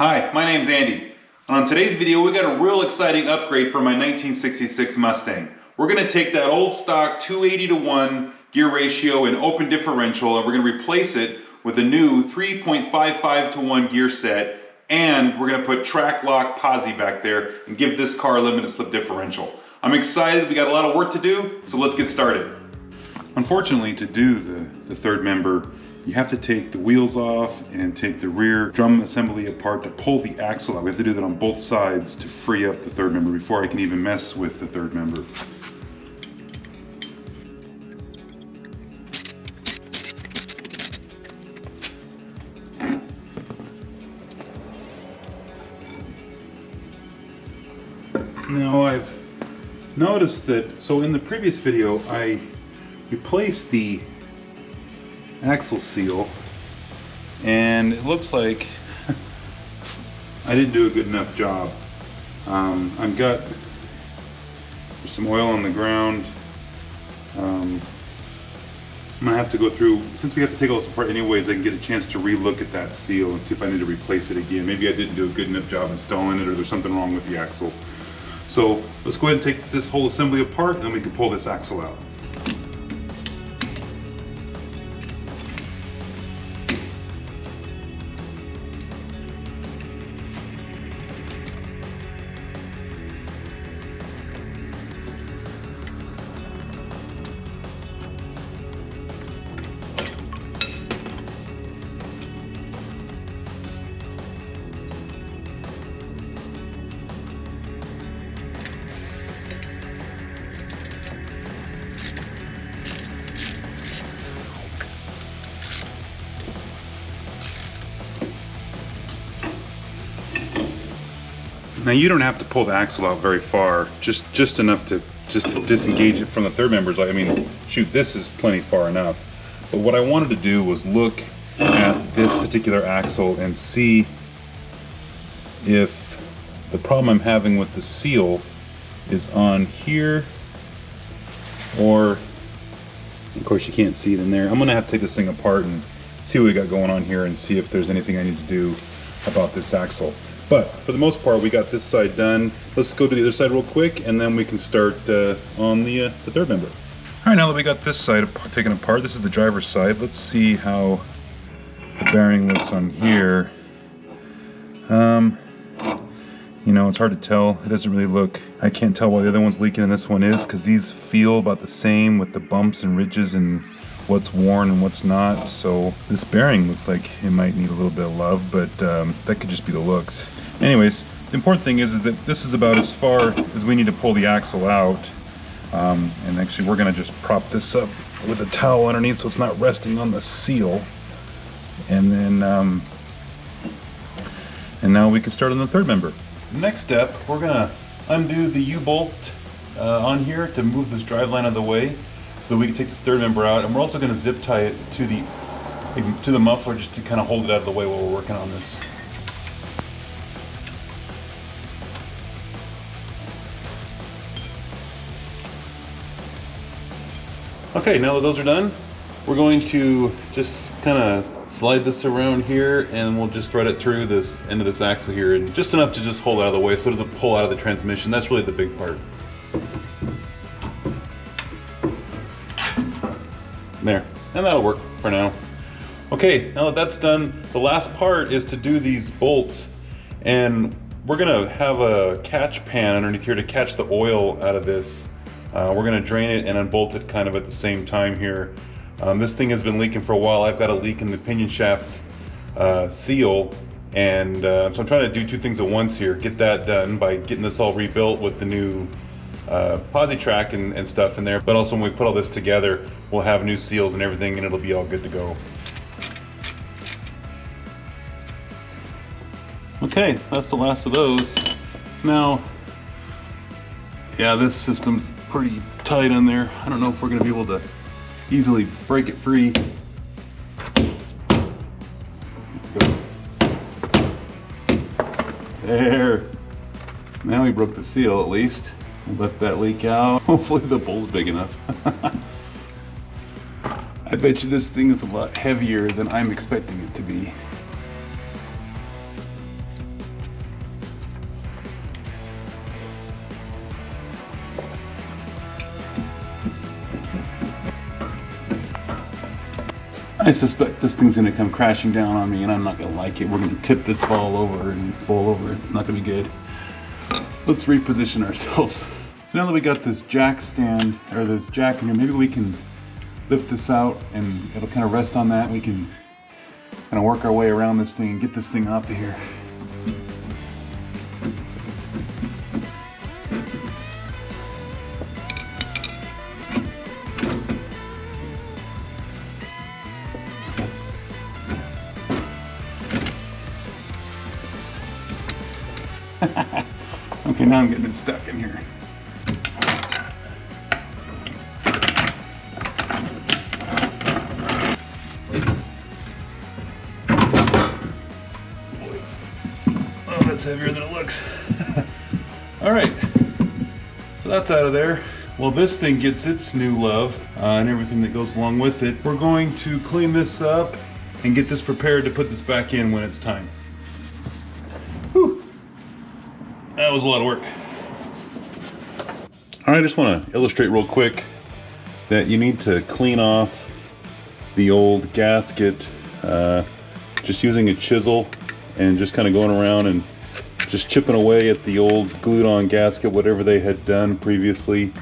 Hi, my name's Andy. And on today's video, we got a real exciting upgrade for my 1966 Mustang. We're gonna take that old stock 280:1 gear ratio and open differential, and we're gonna replace it with a new 3.55:1 gear set, and we're gonna put track-loc posi back there and give this car a limited slip differential. I'm excited, we got a lot of work to do, so let's get started. Unfortunately, to do the third member, you have to take the wheels off and take the rear drum assembly apart to pull the axle out. We have to do that on both sides to free up the third member before I can even mess with the third member. Now I've noticed that, so in the previous video I replaced the axle seal, and it looks like I didn't do a good enough job. I've got some oil on the ground. I'm gonna have to go through, since we have to take all this apart anyways, I can get a chance to re-look at that seal and see if I need to replace it again. Maybe I didn't do a good enough job installing it, or there's something wrong with the axle. So let's go ahead and take this whole assembly apart, and then we can pull this axle out. Now you don't have to pull the axle out very far, just enough to disengage it from the third members. I mean, shoot, this is plenty far enough. But what I wanted to do was look at this particular axle and see if the problem I'm having with the seal is on here, or, of course you can't see it in there. I'm gonna have to take this thing apart and see what we got going on here and see if there's anything I need to do about this axle. But for the most part, we got this side done. Let's go to the other side real quick, and then we can start on the third member. All right, now that we got this side taken apart, this is the driver's side. Let's see how the bearing looks on here. You know, it's hard to tell. It doesn't really look, I can't tell why the other one's leaking and this one is, because these feel about the same with the bumps and ridges and what's worn and what's not. So this bearing looks like it might need a little bit of love, but that could just be the looks. Anyways, the important thing is that this is about as far as we need to pull the axle out. And actually we're gonna just prop this up with a towel underneath so it's not resting on the seal. And then, and now we can start on the third member. Next step, we're gonna undo the U-bolt on here to move this driveline out of the way so that we can take this third member out. And we're also gonna zip tie it to the muffler just to kind of hold it out of the way while we're working on this. Okay, now that those are done, we're going to just kind of slide this around here, and we'll just thread it through this end of this axle here, and just enough to just hold it out of the way so it doesn't pull out of the transmission. That's really the big part. There, and that'll work for now. Okay, now that that's done, the last part is to do these bolts, and we're gonna have a catch pan underneath here to catch the oil out of this. We're gonna drain it and unbolt it kind of at the same time here. This thing has been leaking for a while. I've got a leak in the pinion shaft seal, and so I'm trying to do two things at once here. Get that done by getting this all rebuilt with the new posi track and stuff in there, but also when we put all this together, we'll have new seals and everything, and it'll be all good to go. Okay, that's the last of those. Now, yeah, this system's pretty tight on there. I don't know if we're gonna be able to easily break it free. There. Now we broke the seal at least. We'll let that leak out. Hopefully the bolt's big enough. I bet you this thing is a lot heavier than I'm expecting it to be. I suspect this thing's gonna come crashing down on me and I'm not gonna like it. We're gonna tip this ball over and fall over. It's not gonna be good. Let's reposition ourselves. So now that we got this jack stand, or this jack in here, maybe we can lift this out and it'll kind of rest on that. We can kind of work our way around this thing and get this thing off of here. Okay, now I'm getting it stuck in here. Oh, that's heavier than it looks. All right, so that's out of there. Well, this thing gets its new love and everything that goes along with it. We're going to clean this up and get this prepared to put this back in when it's time. Whew. That was a lot of work. All right, I just want to illustrate real quick that you need to clean off the old gasket just using a chisel and just kind of going around and just chipping away at the old glued on gasket, whatever they had done previously. You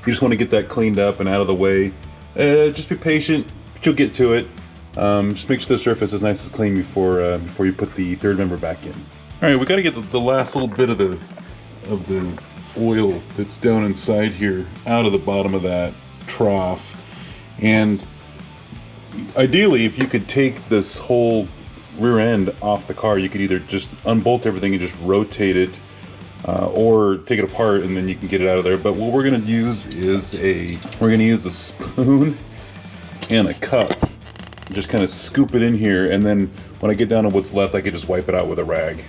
just want to get that cleaned up and out of the way. Just be patient, but you'll get to it. Just make sure the surface is nice and clean before you put the third member back in. All right, we got to get the last little bit of the oil that's down inside here out of the bottom of that trough. And ideally, if you could take this whole rear end off the car, you could either just unbolt everything and just rotate it, or take it apart and then you can get it out of there. But what we're going to use is a spoon and a cup. Just kind of scoop it in here, and then when I get down to what's left, I can just wipe it out with a rag.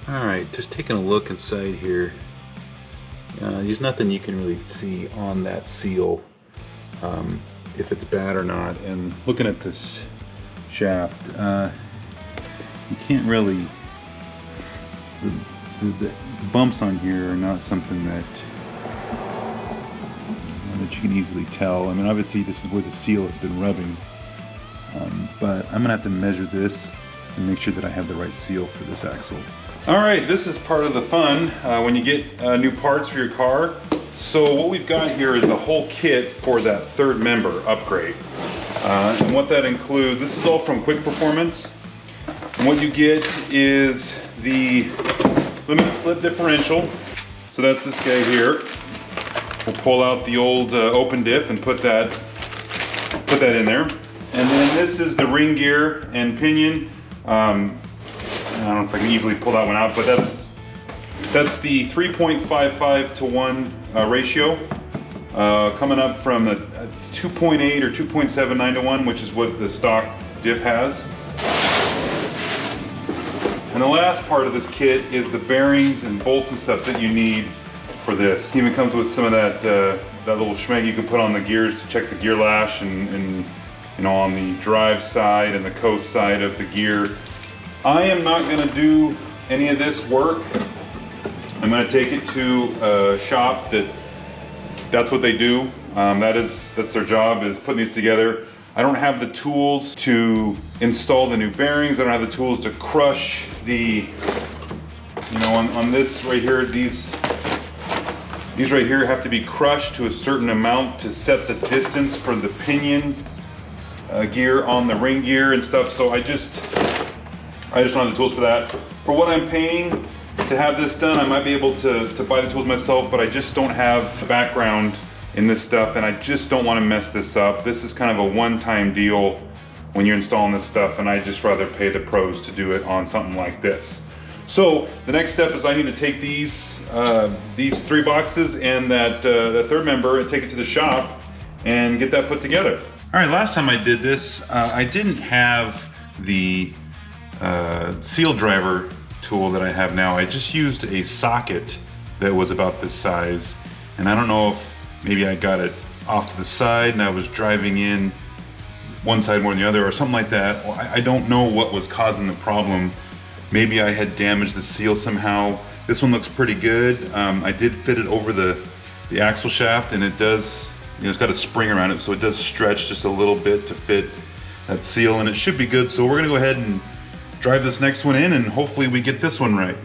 Alright, just taking a look inside here. There's nothing you can really see on that seal, if it's bad or not. And looking at this shaft, you can't really, the bumps on here are not something that you can easily tell. I mean, obviously this is where the seal has been rubbing, but I'm gonna have to measure this and make sure that I have the right seal for this axle. All right, this is part of the fun when you get new parts for your car. So what we've got here is the whole kit for that third member upgrade. And what that includes, this is all from Quick Performance. And what you get is the Limited Slip Differential. So that's this guy here. We'll pull out the old open diff and put that in there. And then this is the ring gear and pinion. I don't know if I can easily pull that one out, but that's the 3.55 to 1 ratio, coming up from a 2.8 or 2.79 to 1, which is what the stock diff has. And the last part of this kit is the bearings and bolts and stuff that you need for this. It even comes with some of that little schmeg you can put on the gears to check the gear lash, and you know, on the drive side and the coast side of the gear. I am not going to do any of this work. I'm going to take it to a shop that's what they do. That's their job, is putting these together. I don't have the tools to install the new bearings. I don't have the tools to crush the, you know, on this right here, these right here have to be crushed to a certain amount to set the distance for the pinion gear on the ring gear and stuff. So I just don't have the tools for that. For what I'm paying to have this done, I might be able to buy the tools myself, but I just don't have the background in this stuff, and I just don't want to mess this up. This is kind of a one-time deal when you're installing this stuff, and I'd just rather pay the pros to do it on something like this. So the next step is I need to take these 3 boxes and that third member and take it to the shop and get that put together. All right, last time I did this, I didn't have the seal driver tool that I have now. I just used a socket that was about this size, and I don't know if maybe I got it off to the side and I was driving in one side more than the other or something like that. Well, I don't know what was causing the problem. Maybe I had damaged the seal somehow. This one looks pretty good. I did fit it over the axle shaft, and it does, you know, it's got a spring around it, so it does stretch just a little bit to fit that seal, and it should be good. So we're gonna go ahead and drive this next one in, and hopefully we get this one right.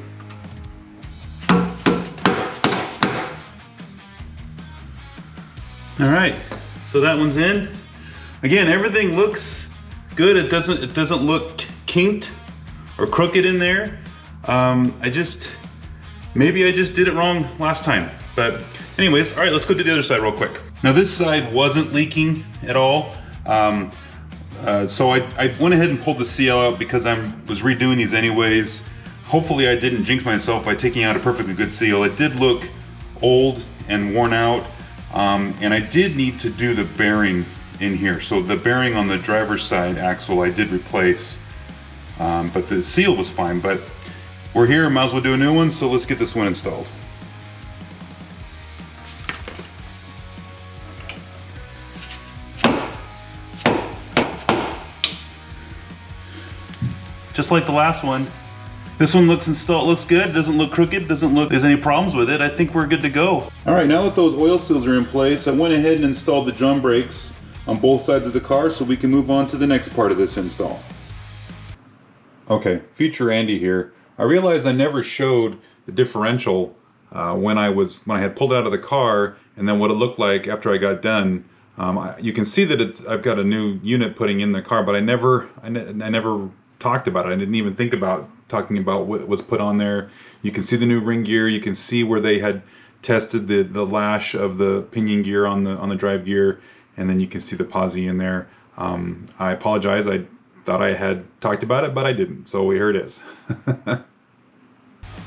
All right, so that one's in. Again, everything looks good. It doesn't look kinked or crooked in there. Maybe I just did it wrong last time. But anyways, all right, let's go to the other side real quick. Now this side wasn't leaking at all. So I went ahead and pulled the seal out because I was redoing these anyways. Hopefully I didn't jinx myself by taking out a perfectly good seal. It did look old and worn out. And I did need to do the bearing in here. So the bearing on the driver's side axle I did replace, but the seal was fine. But we're here, might as well do a new one, so let's get this one installed. Just like the last one, this one looks good, doesn't look crooked, doesn't look there's any problems with it. I think we're good to go. All right, now that those oil seals are in place, I went ahead and installed the drum brakes on both sides of the car so we can move on to the next part of this install. Okay, future Andy here. I realized I never showed the differential when I had pulled out of the car, and then what it looked like after I got done. You can see that I've got a new unit putting in the car, but I never talked about it. I didn't even think about talking about what was put on there. You can see the new ring gear. You can see where they had tested the lash of the pinion gear on the drive gear, and then you can see the posi in there. I apologize. I thought I had talked about it, but I didn't. So here it is.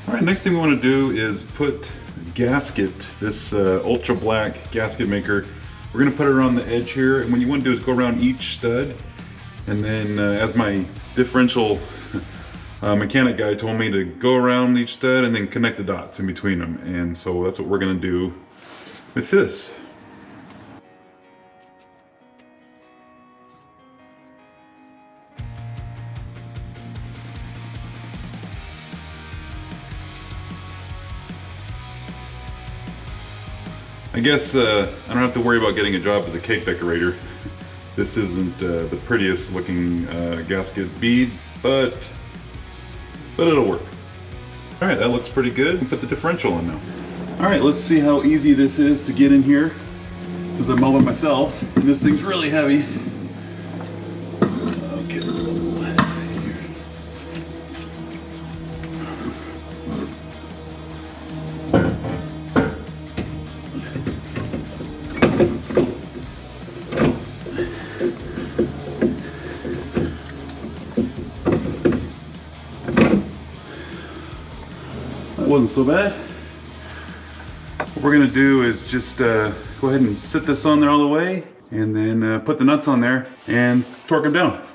All right, next thing we want to do is put a gasket, this ultra black gasket maker. We're going to put it around the edge here, and what you want to do is go around each stud, and then as my differential mechanic guy told me, to go around each stud and then connect the dots in between them. And so that's what we're going to do with this. I guess I don't have to worry about getting a job as a cake decorator. This isn't the prettiest looking gasket bead, but it'll work. All right, that looks pretty good. Put the differential in now. All right, let's see how easy this is to get in here, because I'm all by myself, and this thing's really heavy. Okay, let's see here. Wasn't so bad. What we're gonna do is just go ahead and sit this on there all the way, and then put the nuts on there and torque them down.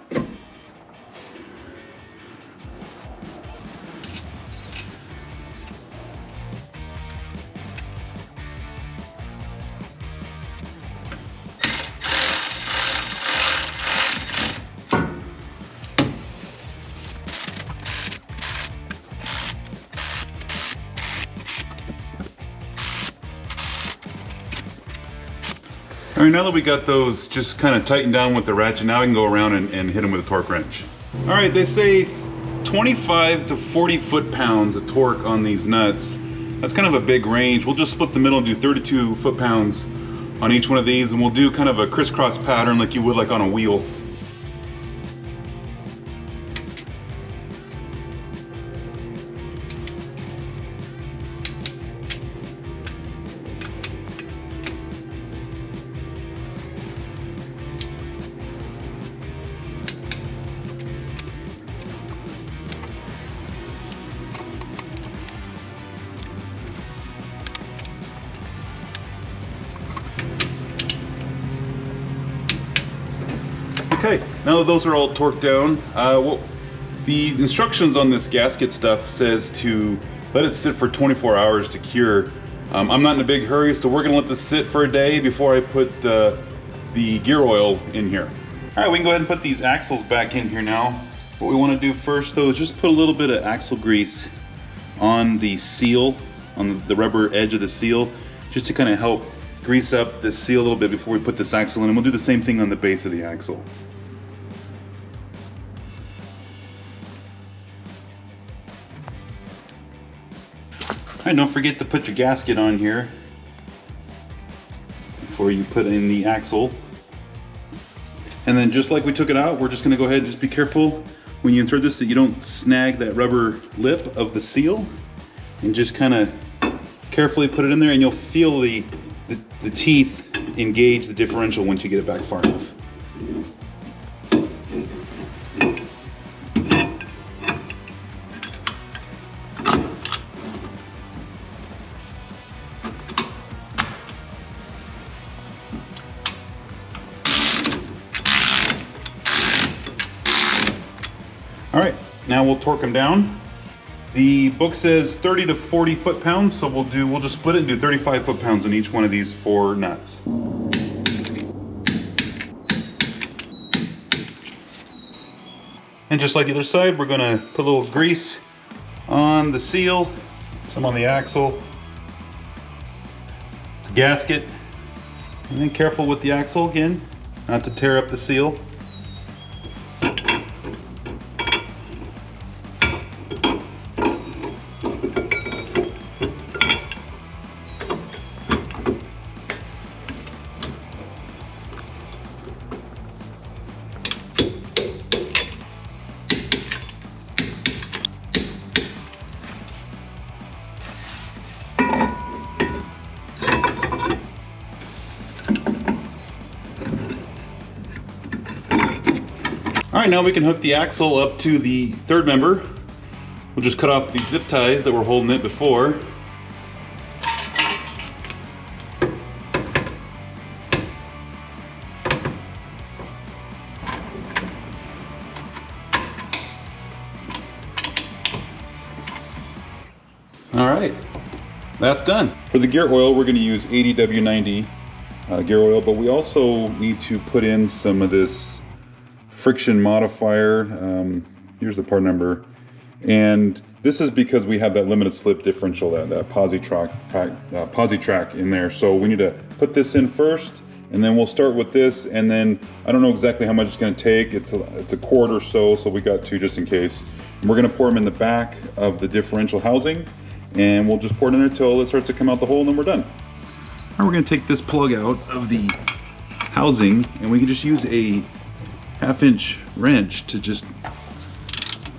All right, now that we got those just kind of tightened down with the ratchet, now I can go around and hit them with a torque wrench. All right, they say 25 to 40 foot-pounds of torque on these nuts. That's kind of a big range. We'll just split the middle and do 32 foot-pounds on each one of these, and we'll do kind of a crisscross pattern like you would like on a wheel. Okay, now that those are all torqued down, the instructions on this gasket stuff says to let it sit for 24 hours to cure. I'm not in a big hurry, so we're gonna let this sit for a day before I put the gear oil in here. All right, we can go ahead and put these axles back in here now. What we wanna do first though is just put a little bit of axle grease on the seal, on the rubber edge of the seal, just to kind of help grease up the seal a little bit before we put this axle in. And we'll do the same thing on the base of the axle. All right, don't forget to put your gasket on here before you put in the axle. And then just like we took it out, we're just gonna go ahead and just be careful when you insert this that you don't snag that rubber lip of the seal, and just kind of carefully put it in there, and you'll feel the teeth engage the differential once you get it back far enough. All right, now we'll torque them down. The book says 30 to 40 foot-pounds, so we'll just split it and do 35 foot-pounds on each one of these 4 nuts. And just like the other side, we're gonna put a little grease on the seal, some on the axle, the gasket, and then careful with the axle again, not to tear up the seal. All right, now we can hook the axle up to the third member. We'll just cut off the zip ties that were holding it before. All right, that's done. For the gear oil, we're gonna use 80W90 gear oil, but we also need to put in some of this friction modifier. Here's the part number. And this is because we have that limited slip differential, that posi track in there. So we need to put this in first, and then we'll start with this. And then I don't know exactly how much it's gonna take. It's a quart or so we got 2 just in case. And we're gonna pour them in the back of the differential housing, and we'll just pour it in there till it starts to come out the hole, and then we're done. Now we're gonna take this plug out of the housing, and we can just use a 1/2-inch wrench to just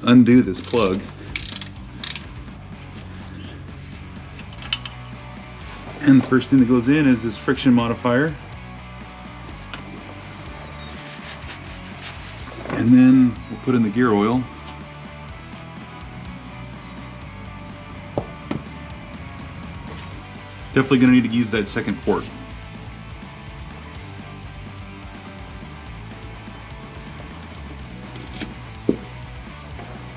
undo this plug. And the first thing that goes in is this friction modifier. And then we'll put in the gear oil. Definitely gonna need to use that second quart.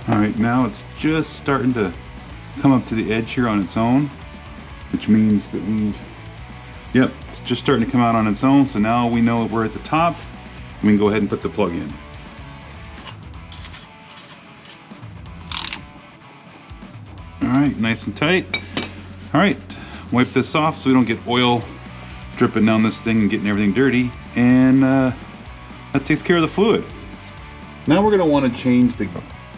All right, now it's just starting to come up to the edge here on its own, which means that it's just starting to come out on its own. So now we know we're at the top, and we can go ahead and put the plug in. All right, nice and tight. All right, wipe this off so we don't get oil dripping down this thing and getting everything dirty. And that takes care of the fluid. Now we're gonna wanna change the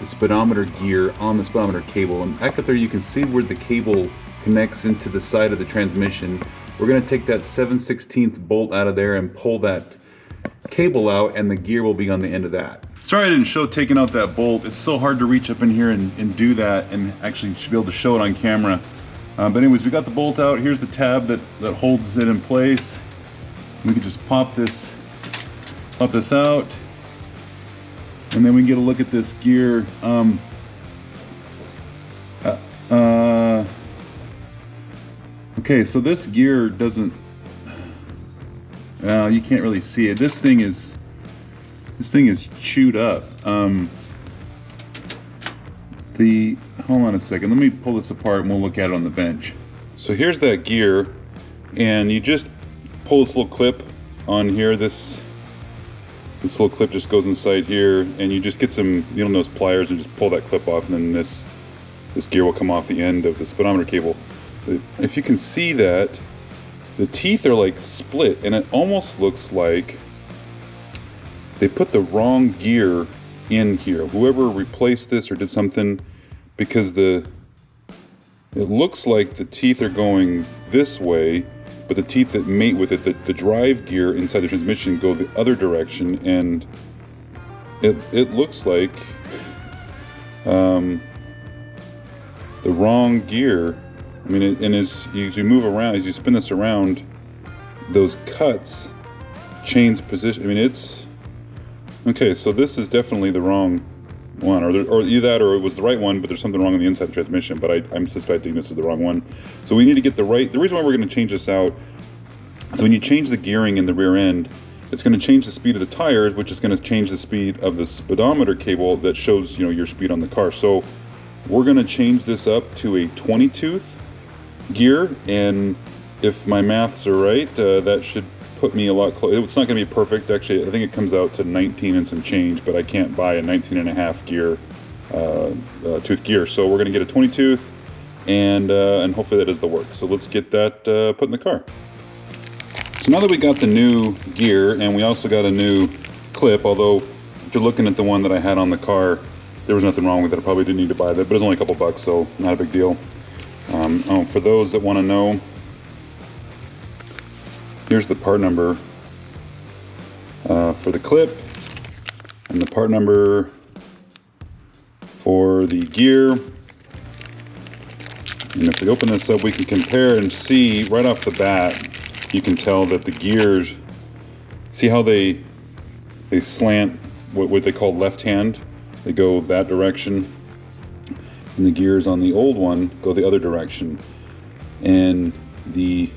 speedometer gear on the speedometer cable, and back up there you can see where the cable connects into the side of the transmission. We're going to take that 7/16 bolt out of there and pull that cable out, and the gear will be on the end of that. Sorry I didn't show taking out that bolt. It's so hard to reach up in here and do that, and actually should be able to show it on camera. But anyways, we got the bolt out. Here's the tab that holds it in place. We can just pop this out. And then we can get a look at this gear. Okay, so this gear doesn't, you can't really see it. This thing is chewed up. Hold on a second, let me pull this apart and we'll look at it on the bench. So here's that gear, and you just pull this little clip on here. This little clip just goes inside here, and you just get some needle nose pliers and just pull that clip off, and then this gear will come off the end of the speedometer cable. If you can see that, the teeth are like split, and it almost looks like they put the wrong gear in here. Whoever replaced this or did something, because it looks like the teeth are going this way, but the teeth that mate with it, the drive gear inside the transmission, go the other direction, and it looks like the wrong gear. I mean, and as you move around, as you spin this around, those cuts change position. I mean, it's okay. So this is definitely the wrong one, or either that, or it was the right one, but there's something wrong on the inside of the transmission. But I'm suspecting this is the wrong one. So we need to get the right. The reason why we're going to change this out is when you change the gearing in the rear end, it's going to change the speed of the tires, which is going to change the speed of the speedometer cable that shows your speed on the car. So we're going to change this up to a 20 tooth gear, and if my maths are right, that should put me a lot closer. It's not going to be perfect. Actually, I think it comes out to 19 and some change, but I can't buy a 19.5 gear tooth gear. So we're going to get a 20 tooth, and hopefully that does the work. So let's get that put in the car. So now that we got the new gear, and we also got a new clip, although after looking at the one that I had on the car, there was nothing wrong with it. I probably didn't need to buy that, but it was only a couple bucks, so not a big deal. For those that want to know, here's the part number for the clip, and the part number for the gear. And if we open this up, we can compare and see right off the bat. You can tell that the gears, see how they slant, what they call left hand. They go that direction, and the gears on the old one go the other direction. And the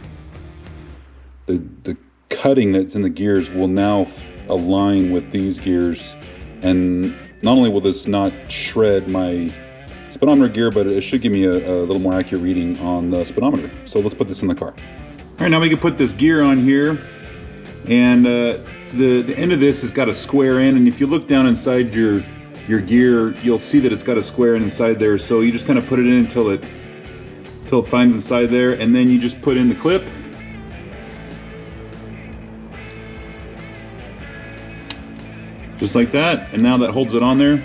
cutting that's in the gears will now align with these gears, and not only will this not shred my speedometer gear, but it should give me a little more accurate reading on the speedometer. So let's put this in the car. All right, now we can put this gear on here, and the end of this has got a square in, and if you look down inside your gear, you'll see that it's got a square in inside there. So you just kind of put it in until it finds inside there, and then you just put in the clip. Just like that, and now that holds it on there.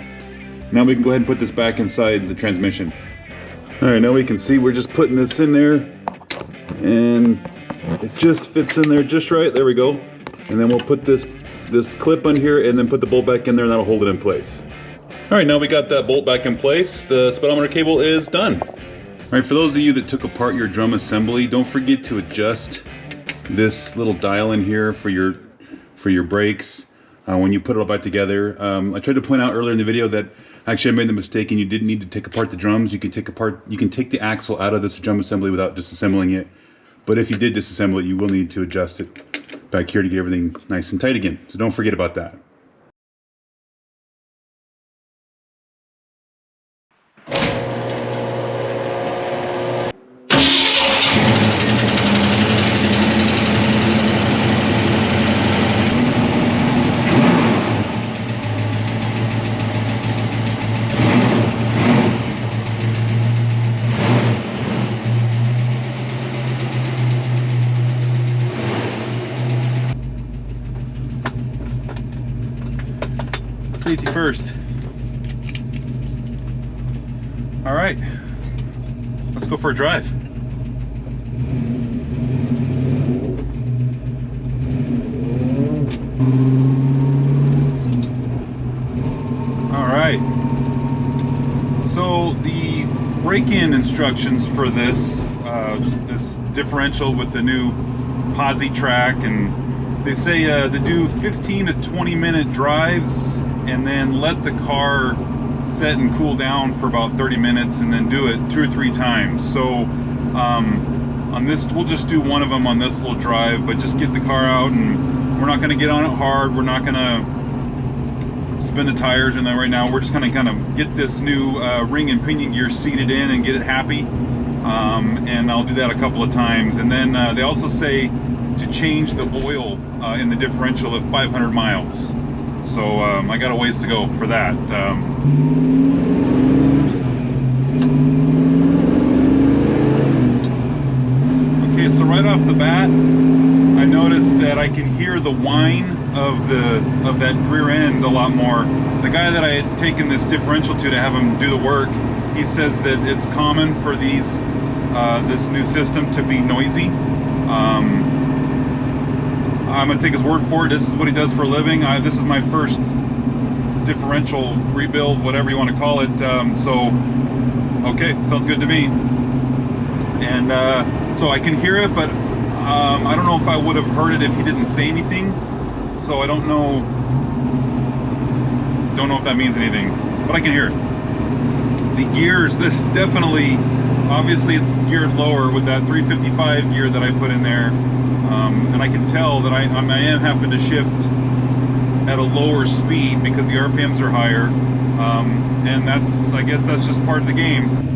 Now we can go ahead and put this back inside the transmission. All right, now we can see we're just putting this in there, and it just fits in there just right. There we go. And then we'll put this clip on here, and then put the bolt back in there, and that'll hold it in place. All right, now we got that bolt back in place. The speedometer cable is done. All right, for those of you that took apart your drum assembly, don't forget to adjust this little dial in here for your brakes when you put it all back together. I tried to point out earlier in the video that actually I made the mistake, and you didn't need to take apart the drums. You can take the axle out of this drum assembly without disassembling it. But if you did disassemble it, you will need to adjust it back here to get everything nice and tight again. So don't forget about that. Safety first. All right, let's go for a drive. All right, so the break-in instructions for this differential with the new posi track, and they say to do 15 to 20 minute drives, and then let the car set and cool down for about 30 minutes, and then do it 2 or 3 times. So on this, we'll just do one of them on this little drive, but just get the car out, and we're not going to get on it hard. We're not going to spin the tires, and then right now we're just going to kind of get this new ring and pinion gear seated in and get it happy, and I'll do that a couple of times. And then they also say to change the oil in the differential at 500 miles. So I got a ways to go for that. Okay, so right off the bat, I noticed that I can hear the whine of that rear end a lot more. The guy that I had taken this differential to have him do the work, he says that it's common for these this new system to be noisy. I'm gonna take his word for it. This is what he does for a living. This is my first differential rebuild, whatever you want to call it. So, okay, sounds good to me. And so I can hear it, but I don't know if I would have heard it if he didn't say anything. So I don't know if that means anything, but I can hear it. The gears, this definitely, obviously it's geared lower with that 355 gear that I put in there. And I can tell that I am having to shift at a lower speed because the RPMs are higher. And I guess that's just part of the game.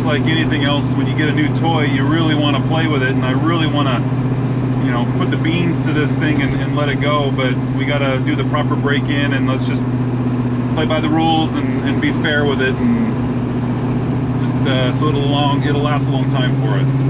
Like anything else, when you get a new toy, you really want to play with it, and I really want to, you know, put the beans to this thing and let it go, but we got to do the proper break-in, and let's just play by the rules and be fair with it, and just so it'll last a long time for us.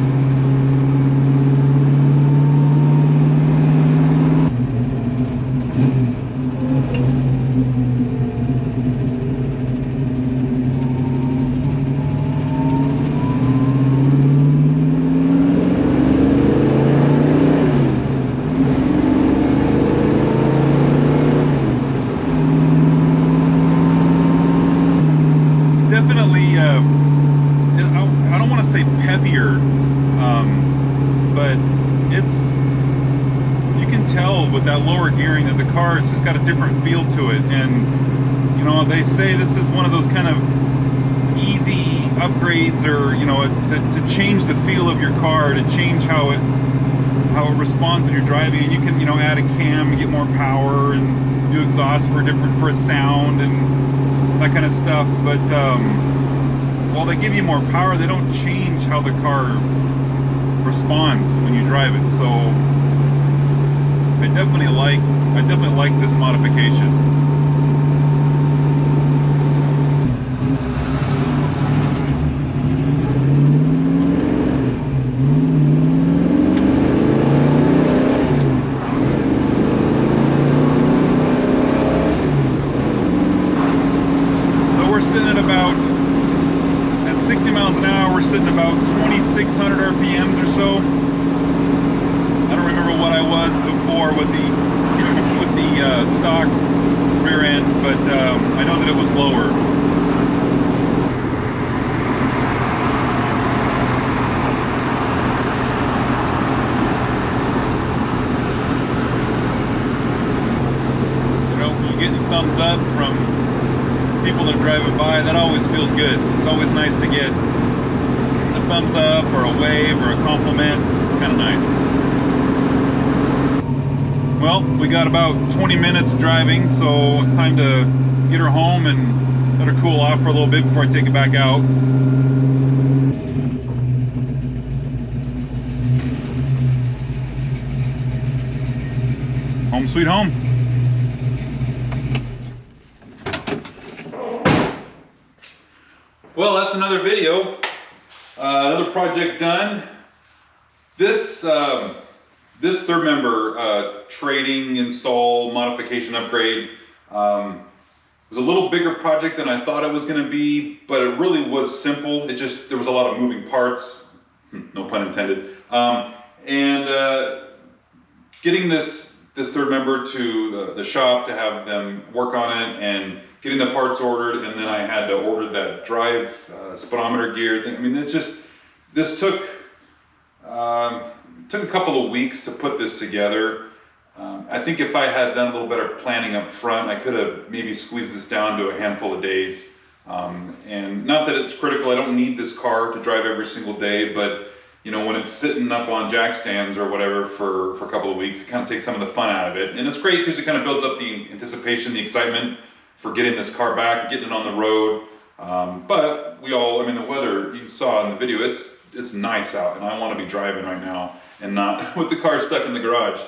Definitely, I don't want to say peppier, but you can tell with that lower gearing that the car has just got a different feel to it. And, you know, they say this is one of those kind of easy upgrades, or, you know, to change the feel of your car, to change how it responds when you're driving. And you can, you know, add a cam and get more power and do exhaust for a sound and that kind of stuff, but while they give you more power, they don't change how the car responds when you drive it. So I definitely like this modification. At 60 miles an hour, we're sitting about 2,600 RPMs or so. I don't remember what I was before with the stock rear end, but I know that it was lower. You know, you're getting thumbs up from people that are driving by. That always feels good. It's always nice to get a thumbs up or a wave or a compliment. It's kind of nice. Well, we got about 20 minutes driving, so it's time to get her home and let her cool off for a little bit before I take it back out. Home sweet home. Well, that's another video, another project done. This third member trading, install, modification, upgrade was a little bigger project than I thought it was going to be, but it really was simple. There was a lot of moving parts, no pun intended, and getting this third member to the shop to have them work on it, and getting the parts ordered, and then I had to order that drive speedometer gear thing. I mean, this took a couple of weeks to put this together. I think if I had done a little better planning up front, I could have maybe squeezed this down to a handful of days. And not that it's critical, I don't need this car to drive every single day, but you know, when it's sitting up on jack stands or whatever for a couple of weeks, it kind of takes some of the fun out of it. And it's great because it kind of builds up the anticipation, the excitement for getting this car back, getting it on the road. But we all, I mean, the weather, you saw in the video, it's nice out, and I want to be driving right now and not with the car stuck in the garage.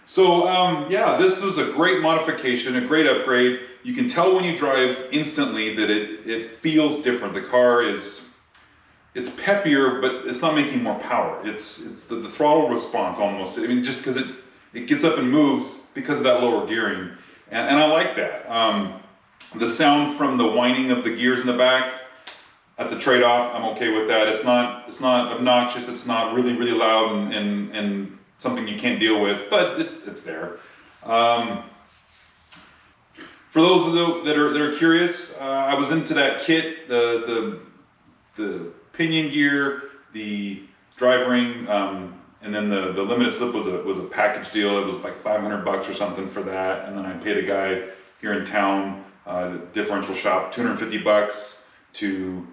So yeah, this was a great modification, a great upgrade. You can tell when you drive instantly that it feels different. The car it's peppier, but it's not making more power. It's the throttle response almost. I mean, just because it gets up and moves because of that lower gearing, and I like that. The sound from the whining of the gears in the back, that's a trade-off. I'm okay with that. It's not obnoxious. It's not really loud and something you can't deal with, but it's there. For those that are curious, I was into that kit, the pinion gear, the drive ring, and then the limited slip was a package deal. It was like $500 or something for that, and then I paid a guy here in town, the differential shop, $250 to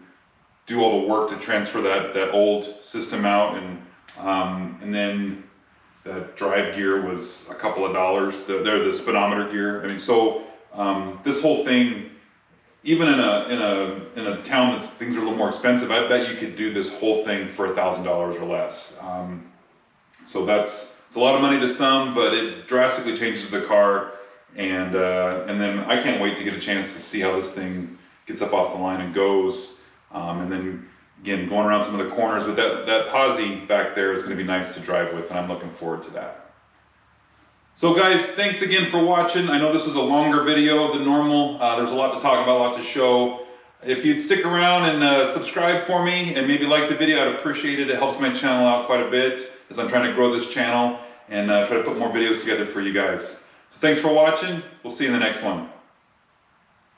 do all the work to transfer that old system out, and then the drive gear was a couple of dollars. They're the speedometer gear. I mean, so this whole thing, even in a town that's things are a little more expensive, I bet you could do this whole thing for $1,000 or less. So it's a lot of money to some, but it drastically changes the car. And then I can't wait to get a chance to see how this thing gets up off the line and goes. And then again, going around some of the corners with that posi back there is going to be nice to drive with, and I'm looking forward to that. So guys, thanks again for watching. I know this was a longer video than normal. There's a lot to talk about, a lot to show. If you'd stick around and subscribe for me and maybe like the video, I'd appreciate it. It helps my channel out quite a bit as I'm trying to grow this channel and try to put more videos together for you guys. So thanks for watching. We'll see you in the next one.